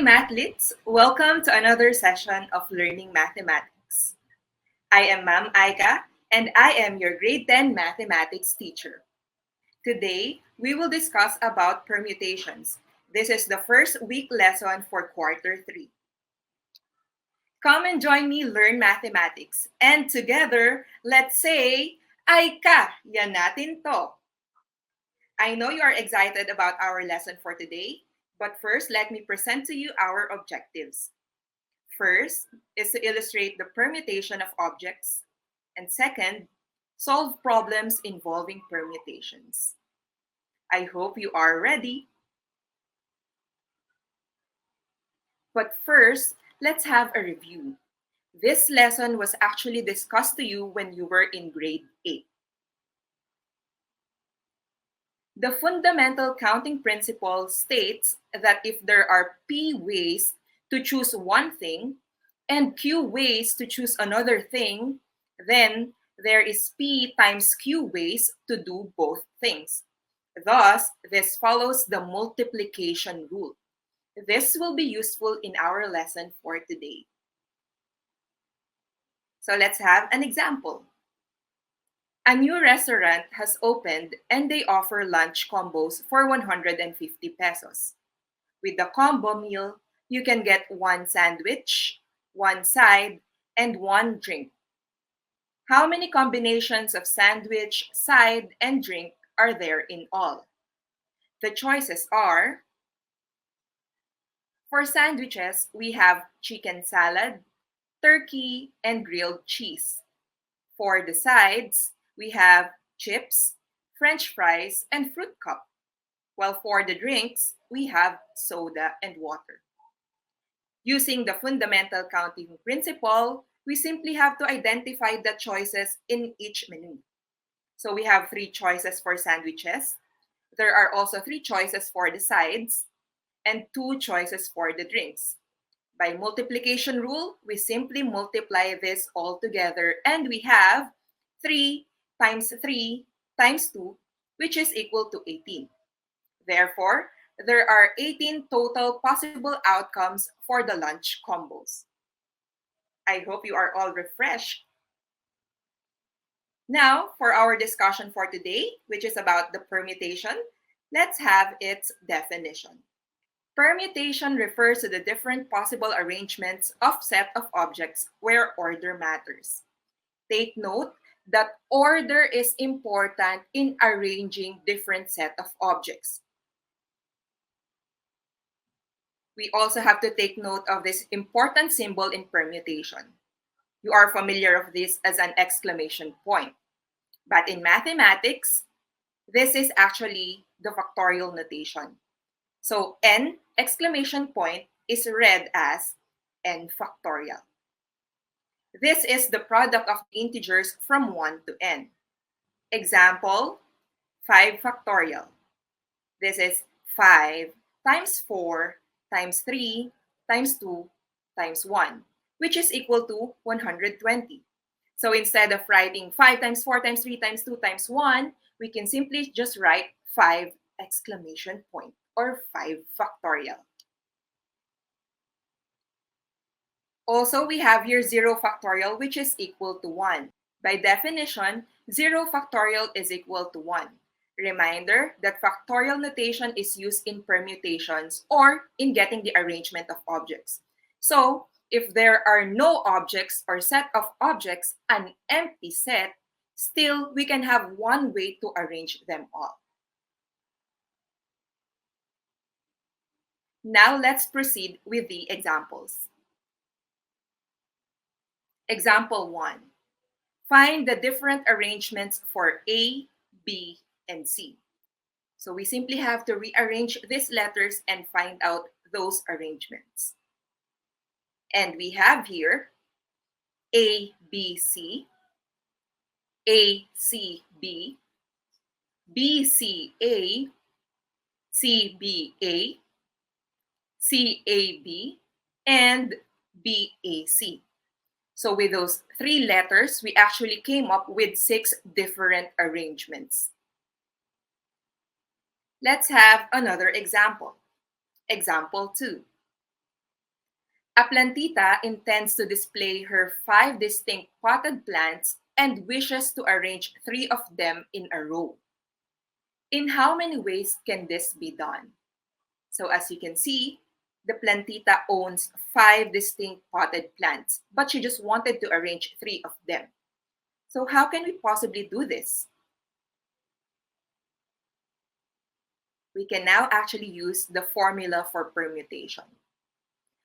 Mathletes! Welcome to another session of Learning Mathematics. I am Ma'am Aika, and I am your grade 10 mathematics teacher. Today, we will discuss about permutations. This is the first week lesson for quarter 3. Come and join me learn mathematics. And together, let's say, Aika, yan natin to. I know you are excited about our lesson for today, but first, let me present to you our objectives. First is to illustrate the permutation of objects, and second, solve problems involving permutations. I hope you are ready. But first, let's have a review. This lesson was actually discussed to you when you were in grade 8. The fundamental counting principle states that if there are P ways to choose one thing and Q ways to choose another thing, then there is P times Q ways to do both things. Thus, this follows the multiplication rule. This will be useful in our lesson for today. So let's have an example. A new restaurant has opened and they offer lunch combos for 150 pesos. With the combo meal, you can get one sandwich, one side, and one drink. How many combinations of sandwich, side, and drink are there in all? The choices are: for sandwiches, we have chicken salad, turkey, and grilled cheese. For the sides, we have chips, French fries, and fruit cup. While for the drinks, we have soda and water. Using the fundamental counting principle, we simply have to identify the choices in each menu. So we have 3 choices for sandwiches. There are also 3 choices for the sides and 2 choices for the drinks. By multiplication rule, we simply multiply this all together and we have 3 times 3 times 2, which is equal to 18. Therefore, there are 18 total possible outcomes for the lunch combos. I hope you are all refreshed. Now, for our discussion for today, which is about the permutation, let's have its definition. Permutation refers to the different possible arrangements of set of objects where order matters. Take note that order is important in arranging different set of objects. We also have to take note of this important symbol in permutation. You are familiar of this as an exclamation point. But in mathematics, this is actually the factorial notation. So n exclamation point is read as n factorial. This is the product of integers from 1 to n. Example, 5 factorial. This is 5 times 4 times 3 times 2 times 1, which is equal to 120. So instead of writing 5 times 4 times 3 times 2 times 1, we can simply just write 5 exclamation point or 5 factorial. Also, we have here 0 factorial, which is equal to 1. By definition, 0 factorial is equal to 1. Reminder that factorial notation is used in permutations or in getting the arrangement of objects. So, if there are no objects or set of objects, an empty set, still we can have one way to arrange them all. Now let's proceed with the examples. Example 1. Find the different arrangements for A, B, and C. So we simply have to rearrange these letters and find out those arrangements. And we have here A, B, C, A, C, B, B, C, A, C, B, A, C, A, B, and B, A, C. So with those 3 letters, we actually came up with 6 different arrangements. Let's have another example. Example 2. A plantita intends to display her 5 distinct potted plants and wishes to arrange 3 of them in a row. In how many ways can this be done? So as you can see, the plantita owns 5 distinct potted plants, but she just wanted to arrange 3 of them. So how can we possibly do this? We can now actually use the formula for permutation.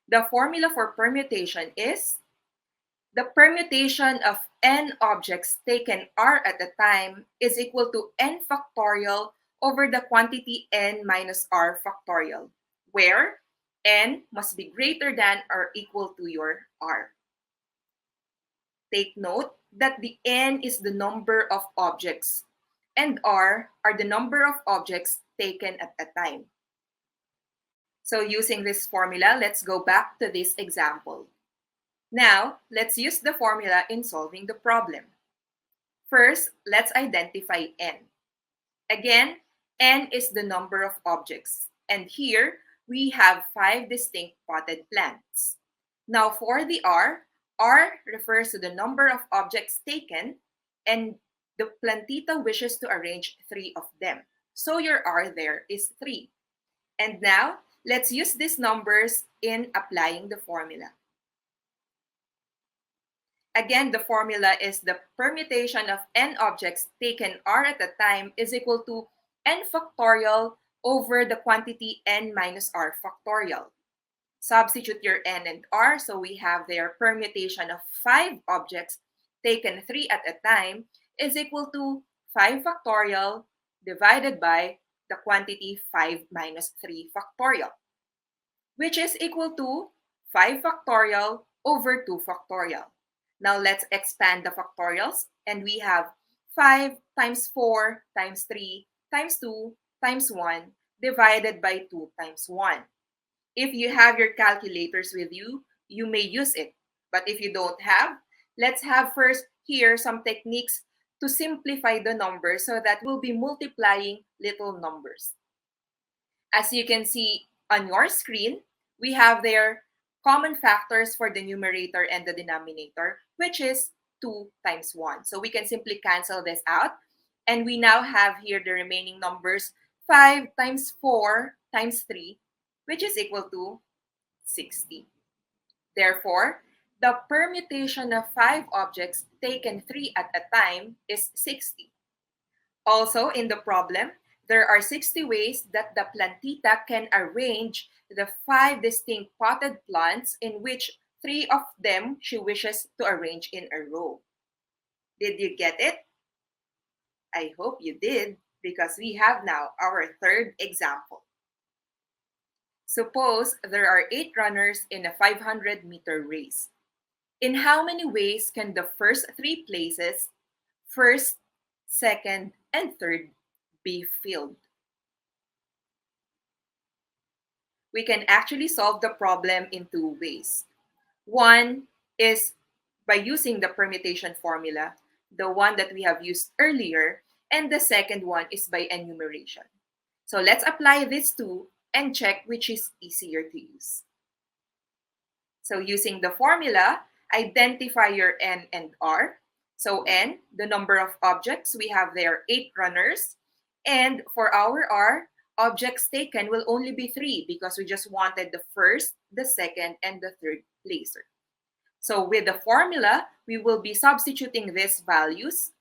The formula for permutation is the permutation of n objects taken r at a time is equal to n factorial over the quantity n minus r factorial, where n must be greater than or equal to your r. Take note that the n is the number of objects and r are the number of objects taken at a time. So using this formula, let's go back to this example. Now, let's use the formula in solving the problem. First, let's identify n. Again, n is the number of objects. And here, we have 5 distinct potted plants. Now for the r refers to the number of objects taken, and the plantita wishes to arrange 3 of them. So your r there is 3. And now, let's use these numbers in applying the formula. Again, the formula is the permutation of n objects taken r at a time is equal to n factorial over the quantity n minus r factorial. Substitute your n and r, so we have their permutation of 5 objects taken 3 at a time is equal to 5 factorial divided by the quantity 5 minus 3 factorial, which is equal to 5 factorial over 2 factorial. Now let's expand the factorials, and we have 5 times 4 times 3 times 2 times 1 divided by 2 times 1. If you have your calculators with you, you may use it. But if you don't have, let's have first here some techniques to simplify the numbers so that we'll be multiplying little numbers. As you can see on your screen, we have their common factors for the numerator and the denominator, which is 2 times 1. So we can simply cancel this out. And we now have here the remaining numbers, 5 times 4 times 3, which is equal to 60. Therefore, the permutation of 5 objects taken 3 at a time is 60. Also, in the problem, there are 60 ways that the plantita can arrange the 5 distinct potted plants in which 3 of them she wishes to arrange in a row. Did you get it? I hope you did, because we have now our third example. Suppose there are 8 runners in a 500-meter race. In how many ways can the first 3 places, first, second, and third, be filled? We can actually solve the problem in 2 ways. One is by using the permutation formula, the one that we have used earlier, and the second one is by enumeration. So let's apply these 2 and check which is easier to use. So using the formula, identify your n and r. So n, the number of objects, we have there 8 runners. And for our r, objects taken will only be 3 because we just wanted the first, the second, and the third placer. So with the formula, we will be substituting these values.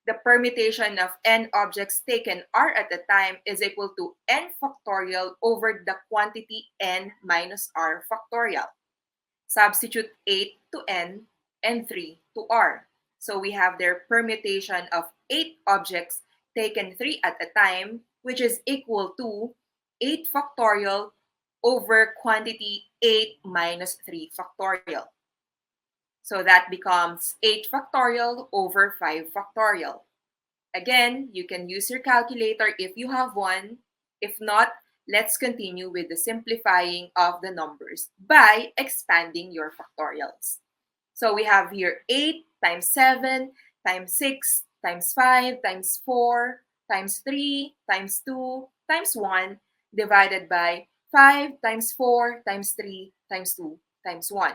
The permutation of n objects taken r at a time is equal to n factorial over the quantity n minus r factorial. Substitute 8 to n and 3 to r. So we have their permutation of 8 objects taken 3 at a time, which is equal to 8 factorial over quantity 8 minus 3 factorial. So that becomes 8 factorial over 5 factorial. Again, you can use your calculator if you have one. If not, let's continue with the simplifying of the numbers by expanding your factorials. So we have here 8 times 7 times 6 times 5 times 4 times 3 times 2 times 1 divided by 5 times 4 times 3 times 2 times 1.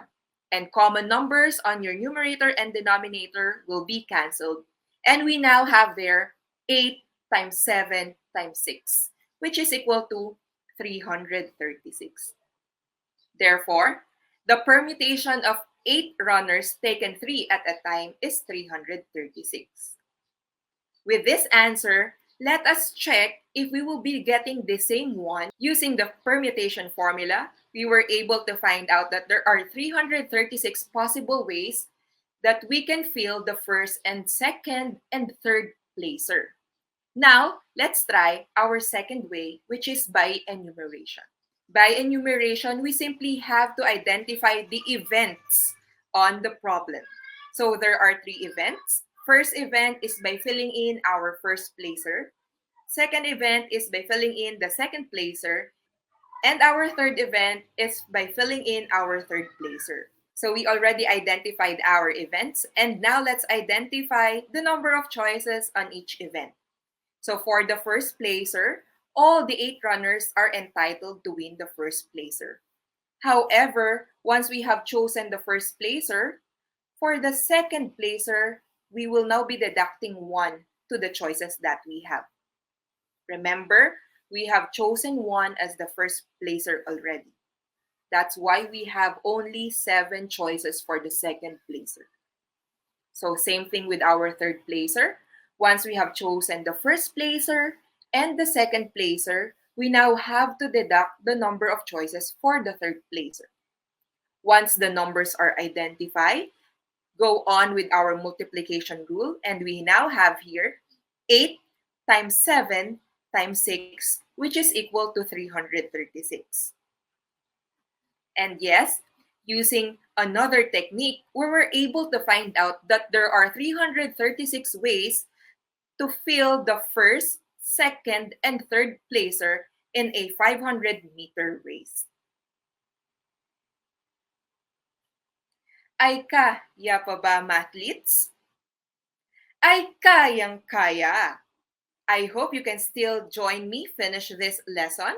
And common numbers on your numerator and denominator will be cancelled. And we now have there 8 times 7 times 6, which is equal to 336. Therefore, the permutation of 8 runners taken 3 at a time is 336. With this answer, let us check if we will be getting the same one. Using the permutation formula, we were able to find out that there are 336 possible ways that we can fill the first and second and third placer. Now, let's try our second way, which is by enumeration. By enumeration, we simply have to identify the events on the problem. So there are 3 events. First event is by filling in our first placer. Second event is by filling in the second placer. And our third event is by filling in our third placer. So we already identified our events, and now let's identify the number of choices on each event. So for the first placer, all the 8 runners are entitled to win the first placer. However, once we have chosen the first placer, for the second placer, we will now be deducting 1 to the choices that we have. Remember, we have chosen 1 as the first placer already. That's why we have only 7 choices for the second placer. So same thing with our third placer. Once we have chosen the first placer and the second placer, we now have to deduct the number of choices for the third placer. Once the numbers are identified, go on with our multiplication rule, and we now have here 8 times 7 times 6, which is equal to 336. And yes, using another technique, we were able to find out that there are 336 ways to fill the first, second, and third placer in a 500-meter race. Ay kaya pa ba, mathletes? Ay kayang-kaya! I hope you can still join me finish this lesson.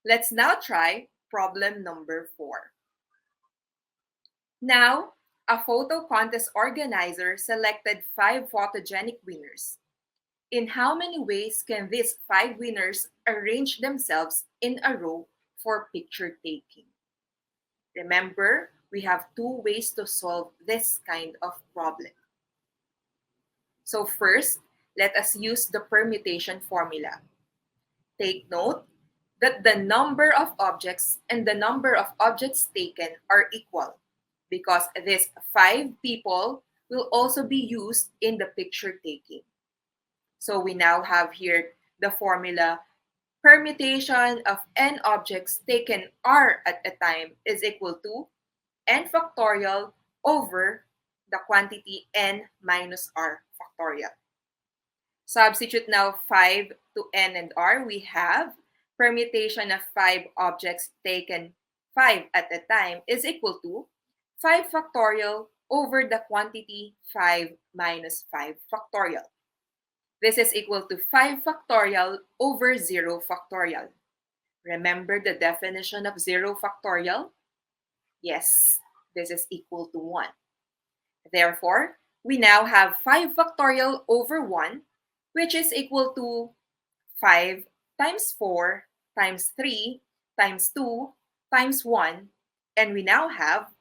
Let's now try problem number 4. Now, a photo contest organizer selected 5 photogenic winners. In how many ways can these 5 winners arrange themselves in a row for picture taking? Remember, we have 2 ways to solve this kind of problem. So first, let us use the permutation formula. Take note that the number of objects and the number of objects taken are equal because these 5 people will also be used in the picture taking. So we now have here the formula: permutation of n objects taken r at a time is equal to n factorial over the quantity n minus r factorial. Substitute now 5 to n and r. We have permutation of 5 objects taken 5 at a time is equal to 5 factorial over the quantity 5 minus 5 factorial. This is equal to 5 factorial over 0 factorial. Remember the definition of 0 factorial? Yes, this is equal to 1. Therefore, we now have 5 factorial over 1, which is equal to 5 times 4 times 3 times 2 times 1, and we now have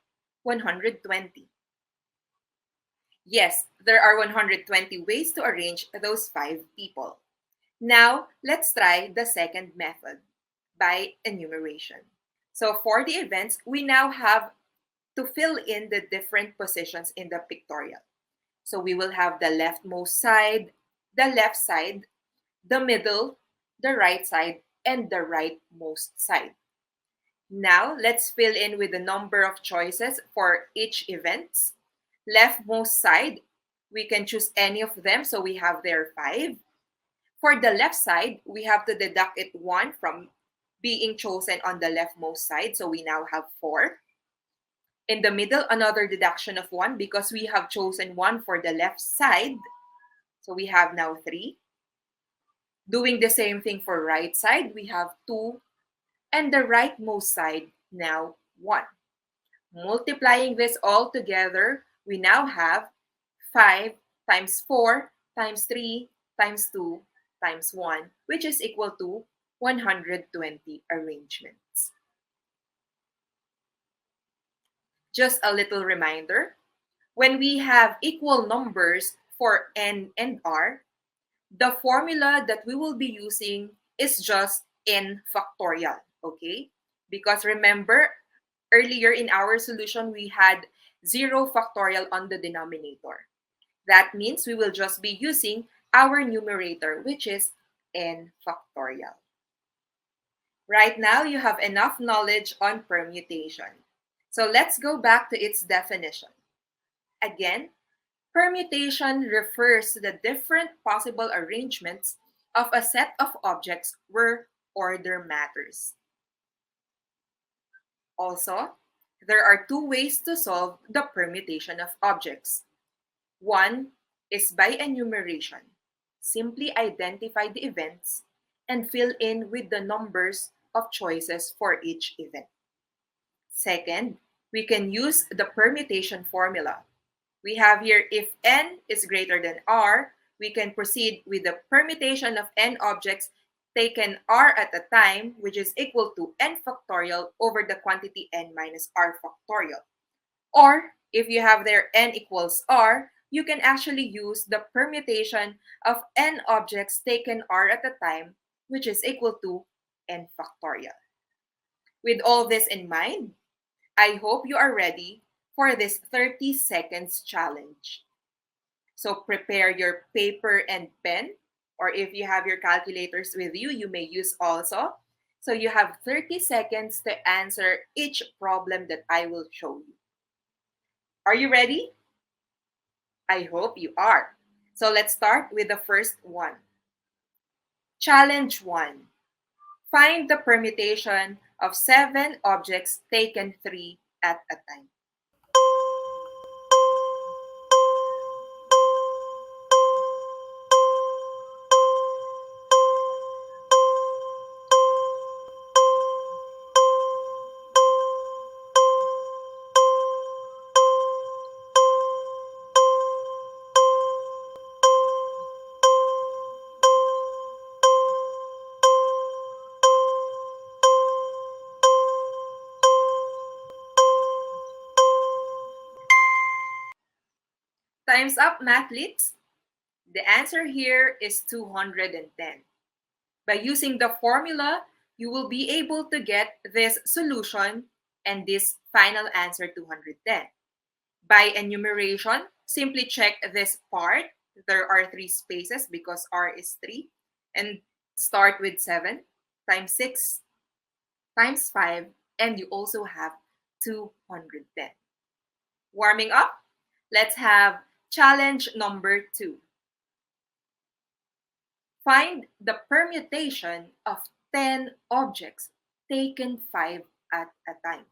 120. Yes, there are 120 ways to arrange those 5 people. Now, let's try the second method, by enumeration. So for the events, we now have to fill in the different positions in the pictorial. So we will have the leftmost side, the left side, the middle, the right side, and the rightmost side. Now, let's fill in with the number of choices for each event. Leftmost side, we can choose any of them, so we have there 5. For the left side, we have to deduct it 1 from being chosen on the leftmost side, so we now have 4. In the middle, another deduction of 1 because we have chosen 1 for the left side, so we have now 3. Doing the same thing for right side, we have 2, and the rightmost side, now 1. Multiplying this all together, we now have 5 times 4 times 3 times 2 times 1, which is equal to 120 arrangements. Just a little reminder, when we have equal numbers for n and r, the formula that we will be using is just n factorial, okay? Because remember, earlier in our solution, we had 0 factorial on the denominator. That means we will just be using our numerator, which is n factorial. Right now, you have enough knowledge on permutation. So let's go back to its definition. Again, permutation refers to the different possible arrangements of a set of objects where order matters. Also, there are two ways to solve the permutation of objects. One is by enumeration. Simply identify the events and fill in with the numbers of choices for each event. Second, we can use the permutation formula. We have here if n is greater than r, we can proceed with the permutation of n objects taken r at a time, which is equal to n factorial over the quantity n minus r factorial. Or if you have there n equals r, you can actually use the permutation of n objects taken r at a time, which is equal to n factorial. With all this in mind, I hope you are ready for this 30 seconds challenge. So prepare your paper and pen, or if you have your calculators with you, you may use also. So you have 30 seconds to answer each problem that I will show you. Are you ready? I hope you are. So let's start with the first one. Challenge 1. Find the permutation of 7 objects taken 3 at a time. Time's up, mathletes. The answer here is 210. By using the formula, you will be able to get this solution and this final answer 210. By enumeration, simply check this part. There are 3 spaces because r is 3. And start with 7 times 6 times 5, and you also have 210. Warming up, let's have challenge number 2. Find the permutation of 10 objects taken 5 at a time.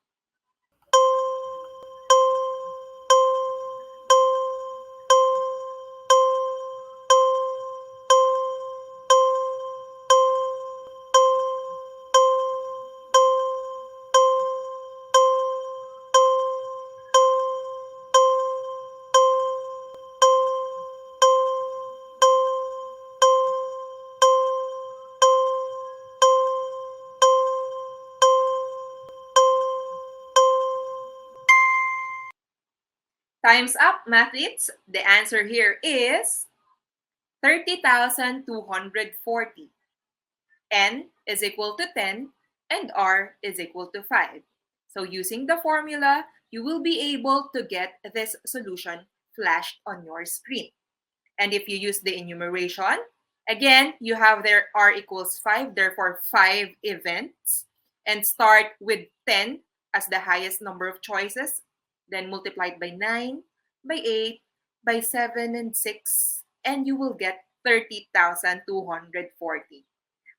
Time's up, mathletes. The answer here is 30,240. N is equal to 10 and R is equal to 5. So using the formula, you will be able to get this solution flashed on your screen. And if you use the enumeration, again, you have there R equals 5, therefore 5 events, and start with 10 as the highest number of choices, then multiplied by 9, by 8, by 7, and 6, and you will get 30,240.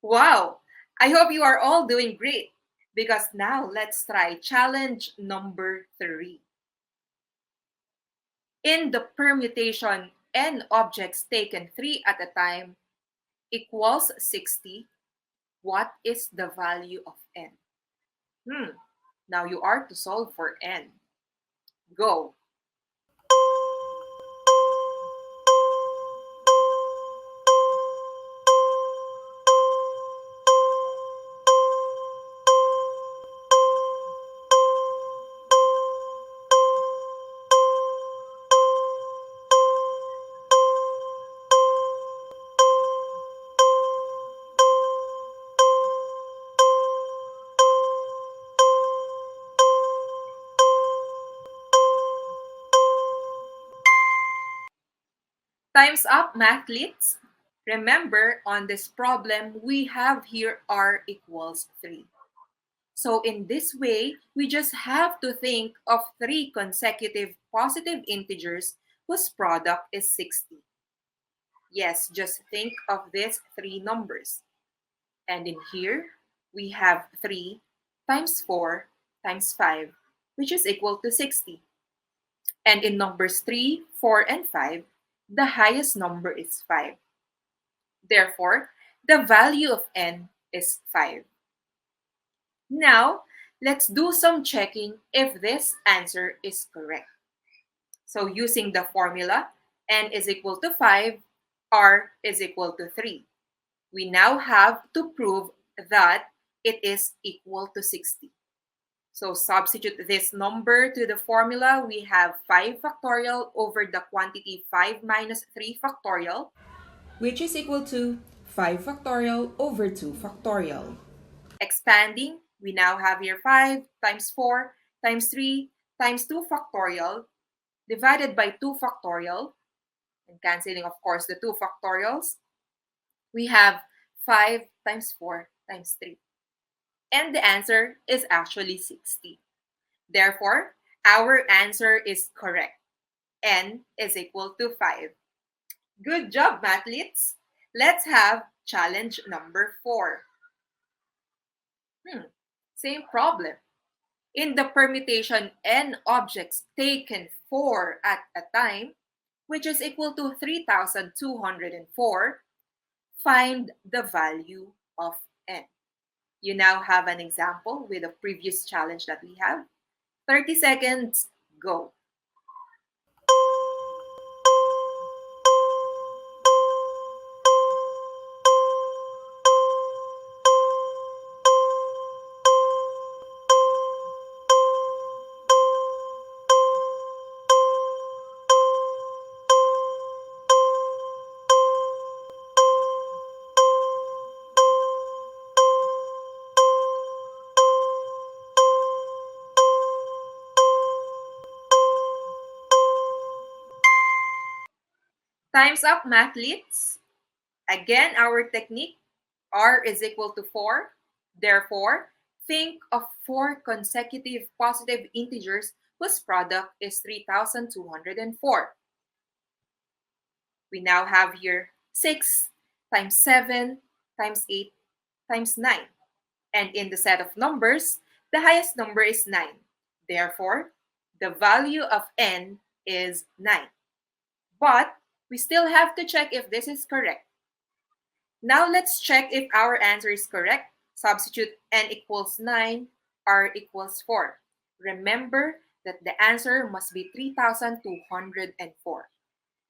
Wow! I hope you are all doing great, because now let's try challenge number 3. In the permutation n objects taken 3 at a time equals 60, what is the value of n? Now you are to solve for n. Go! Time's up, mathletes! Remember, on this problem, we have here r equals 3. So in this way, we just have to think of 3 consecutive positive integers whose product is 60. Yes, just think of these 3 numbers. And in here, we have 3 times 4 times 5, which is equal to 60. And in numbers 3, 4, and 5, the highest number is 5. Therefore, the value of n is 5. Now, let's do some checking if this answer is correct. So using the formula, n is equal to 5, r is equal to 3. We now have to prove that it is equal to 60. So substitute this number to the formula. We have 5 factorial over the quantity 5 minus 3 factorial, which is equal to 5 factorial over 2 factorial. Expanding, we now have here 5 times 4 times 3 times 2 factorial divided by 2 factorial, and canceling, of course, the 2 factorials. We have 5 times 4 times 3. And the answer is actually 60. Therefore, our answer is correct. N is equal to 5. Good job, mathletes! Let's have challenge number 4. Same problem. In the permutation n objects taken 4 at a time, which is equal to 3,204, find the value of n. You now have an example with a previous challenge that we have. 30 seconds, go. Time's up, mathletes. Again, our technique, r is equal to 4. Therefore, think of 4 consecutive positive integers whose product is 3,204. We now have here 6 times 7 times 8 times 9. And in the set of numbers, the highest number is 9. Therefore, the value of n is 9. But we still have to check if this is correct. Now let's check if our answer is correct. Substitute n equals 9, r equals 4. Remember that the answer must be 3,204.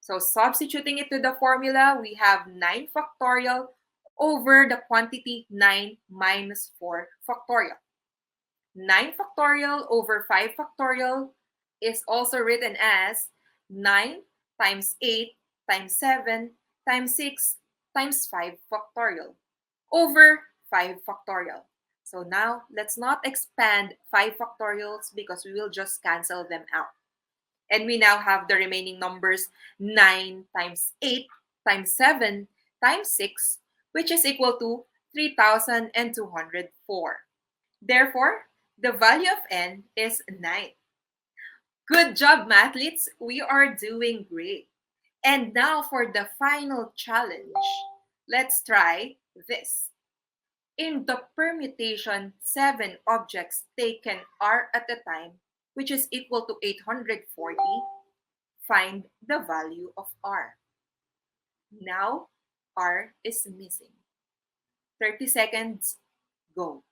So substituting it to the formula, we have 9 factorial over the quantity 9 minus 4 factorial. 9 factorial over 5 factorial is also written as 9 times 8 times 7 times 6 times 5 factorial over 5 factorial. So now, let's not expand 5 factorials because we will just cancel them out. And we now have the remaining numbers 9 times 8 times 7 times 6, which is equal to 3,204. Therefore, the value of n is 9. Good job, mathletes! We are doing great. And now for the final challenge. Let's try this. In the permutation, 7 objects taken r at a time, which is equal to 840, find the value of r. Now, r is missing. 30 seconds, go.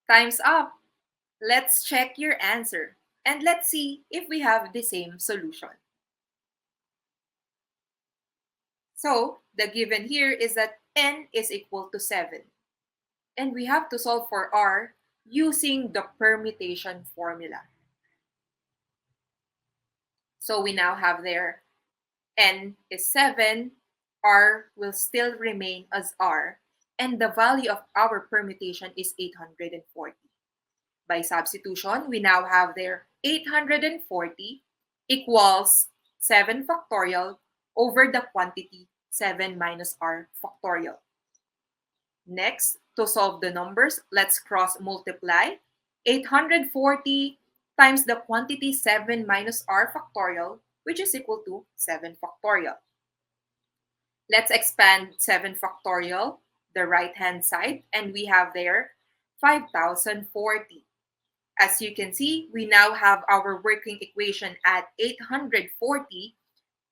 Time's up. Let's check your answer and let's see if we have the same solution. So, the given here is that n is equal to 7. And we have to solve for r using the permutation formula. So we now have there n is 7, r will still remain as r, and the value of our permutation is 840. By substitution, we now have there 840 equals 7 factorial over the quantity 7 minus r factorial. Next, to solve the numbers, let's cross multiply. 840 times the quantity 7 minus r factorial, which is equal to 7 factorial. Let's expand 7 factorial, the right-hand side, and we have there 5040. As you can see, we now have our working equation at 840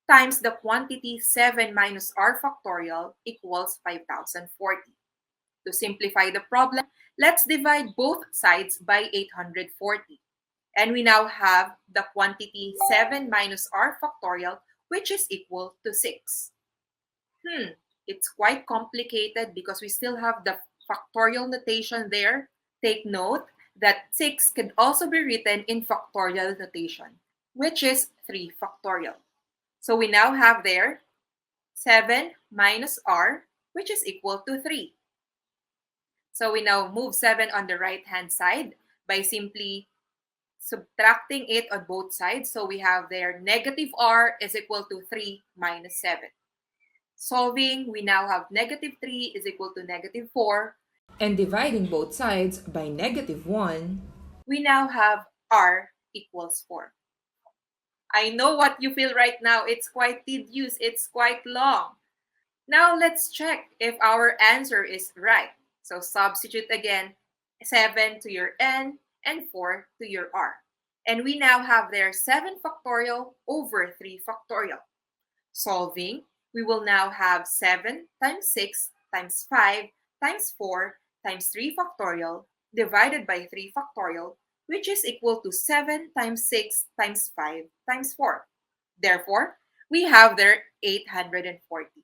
times the quantity 7 minus r factorial equals 5040. To simplify the problem, let's divide both sides by 840. And we now have the quantity 7 minus r factorial, which is equal to 6. It's quite complicated because we still have the factorial notation there. Take note that 6 can also be written in factorial notation, which is 3 factorial. So we now have there 7 minus r, which is equal to 3. So we now move 7 on the right-hand side by simply subtracting it on both sides. So we have there negative r is equal to 3 minus 7. Solving, we now have negative 3 is equal to negative 4. And dividing both sides by -1, We now have r equals 4. I know what you feel right now. It's quite tedious. It's quite long. Now let's check if our answer is right. So substitute again 7 to your n and 4 to your r. And we now have there 7 factorial over 3 factorial. Solving, we will now have 7 times 6 times 5 times 4 times 3 factorial divided by 3 factorial, which is equal to 7 times 6 times 5 times 4. Therefore, we have there 840.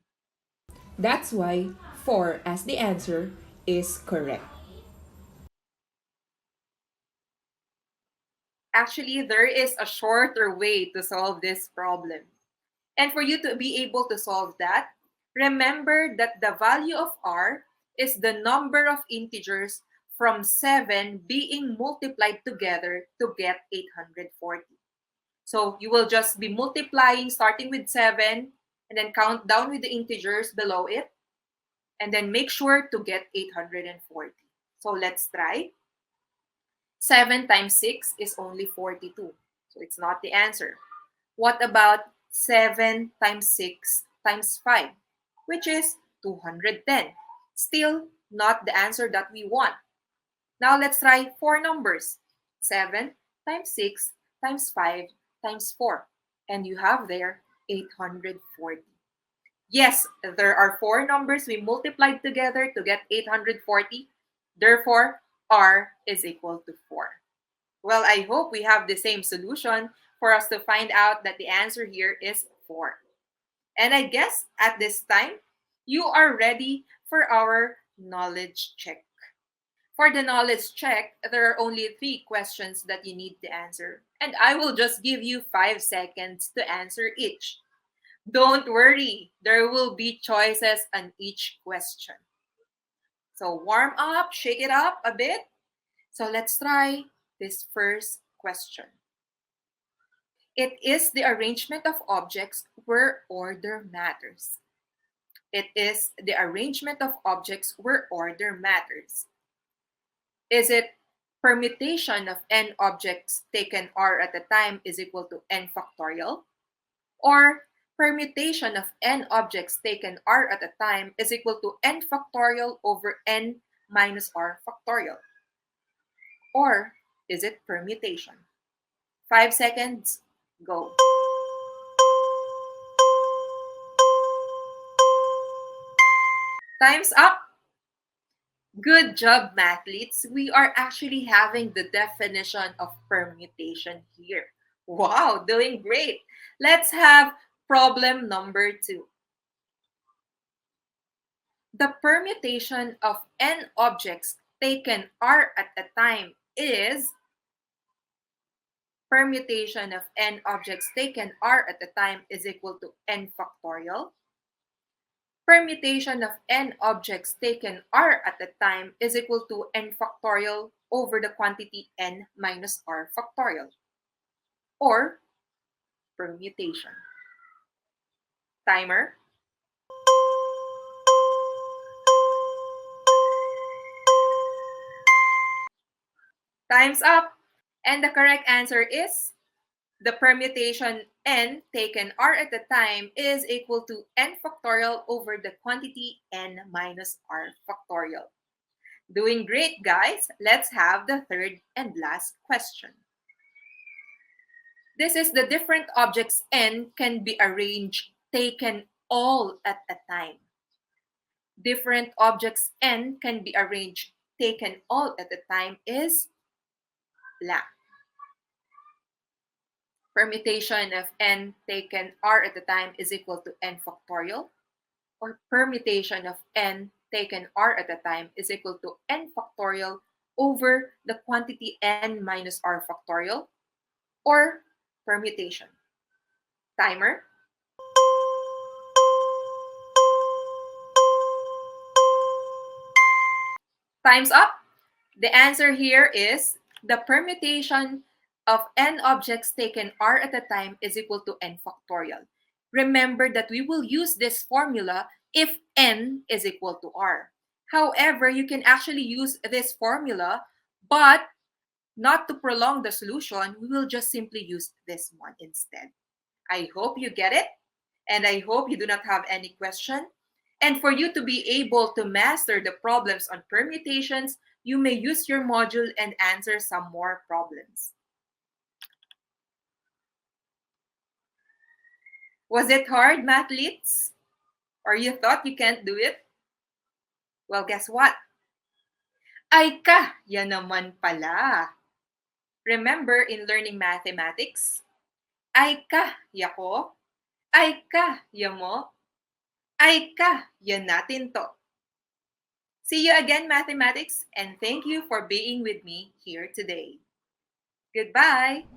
that's why 4 as the answer is correct. Actually, there is a shorter way to solve this problem. And for you to be able to solve that, remember that the value of r is the number of integers from 7 being multiplied together to get 840. So you will just be multiplying starting with 7 and then count down with the integers below it and then make sure to get 840. So let's try. 7 times 6 is only 42. So it's not the answer. What about 7 times 6 times 5, which is 210? Still not the answer that we want. Now let's try 4 numbers. 7 times 6 times 5 times 4. And you have there 840. Yes, there are 4 numbers we multiplied together to get 840. Therefore, r is equal to 4. Well, I hope we have the same solution for us to find out that the answer here is 4. And I guess at this time, you are ready for our knowledge check. For the knowledge check, there are only 3 questions that you need to answer. And I will just give you 5 seconds to answer each. Don't worry, there will be choices on each question. So warm up, shake it up a bit. So let's try this first question. It is the arrangement of objects where order matters. It is the arrangement of objects where order matters. Is it permutation of n objects taken r at a time is equal to n factorial? Or permutation of n objects taken r at a time is equal to n factorial over n minus r factorial? Or is it permutation? 5 seconds, go. Time's up. Good job, mathletes. We are actually having the definition of permutation here. Wow, doing great. Let's have problem number 2. The permutation of n objects taken R at a time is permutation of n objects taken R at a time is equal to n factorial. Permutation of n objects taken R at a time is equal to n factorial over the quantity n minus R factorial, or permutation. Timer. Time's up. And the correct answer is the permutation n taken R at a time is equal to n factorial over the quantity n minus R factorial. Doing great, guys. Let's have the third and last question. This is the different objects n can be arranged taken all at a time. Different objects n can be arranged taken all at a time is blank. Permutation of n taken R at a time is equal to n factorial, or permutation of n taken R at a time is equal to n factorial over the quantity n minus R factorial, or permutation. Timer. Time's up. The answer here is the permutation of n objects taken R at a time is equal to n factorial. Remember that we will use this formula if n is equal to R. However, you can actually use this formula, but not to prolong the solution, we will just simply use this one instead. I hope you get it, and I hope you do not have any question. And for you to be able to master the problems on permutations, you may use your module and answer some more problems. Was it hard, mathletes? Or you thought you can't do it? Well, guess what? Ay ka, yan naman pala. Remember in learning mathematics? Ay ka, yako. Ay ka, yamo. Ay ka, yan natin to. See you again, mathematics, and thank you for being with me here today. Goodbye!